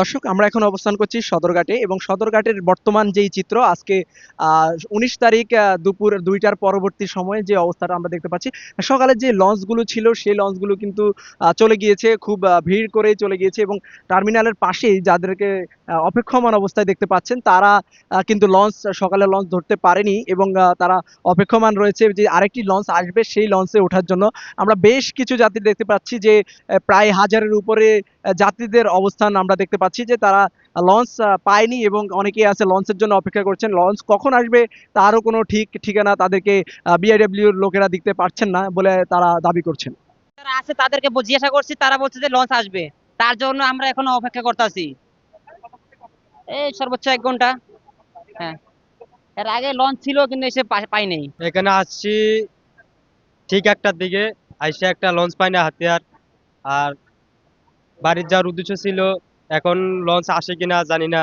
দর্শক, আমরা এখন অবস্থান করছি সদরঘাটে এবং সদরঘাটের বর্তমান যেই চিত্র আজকে ১৯ তারিখ দুপুর ২টার পরবর্তী সময়ে যে অবস্থাটা আমরা দেখতে পাচ্ছি। সকালে যে লঞ্চগুলো ছিল সেই লঞ্চগুলো কিন্তু চলে গিয়েছে, খুব ভিড় করেই চলে গিয়েছে এবং টার্মিনালের পাশেই যাদেরকে অপেক্ষমান অবস্থায় দেখতে পাচ্ছেন তারা কিন্তু সকালে লঞ্চ ধরতে পারেনি এবং তারা অপেক্ষমান রয়েছে যে আরেকটি লঞ্চ আসবে সেই লঞ্চে ওঠার জন্য। আমরা বেশ কিছু যাত্রী দেখতে পাচ্ছি যে প্রায় হাজারের উপরে যাত্রীদের অবস্থান আমরা দেখতে পাচ্ছি যে তারা লঞ্চ পায়নি এবং অনেকেই আছে লঞ্চের জন্য অপেক্ষা করছেন। লঞ্চ কখন আসবে তারও কোনো ঠিকানা তাদেরকে বিআইডব্লিউর লোকেরা দিতে পারছেন না বলে তারা দাবি করছেন। যারা আছে তাদেরকে জিজ্ঞাসা করছি, তারা বলছে যে লঞ্চ আসবে, তার জন্য আমরা এখনো অপেক্ষা করতেছি। এই সর্বোচ্চ 1 ঘন্টা। হ্যাঁ, এর আগে লঞ্চ ছিল কিন্তু এসে পাই নাই। এখানে আসছি ঠিক একটার দিকে, আইসা একটা লঞ্চ পাই না হাতিয়ার। আর বাড়ির যাওয়ার উদ্দেশ্য ছিল, এখন লঞ্চ আসে কিনা জানি না।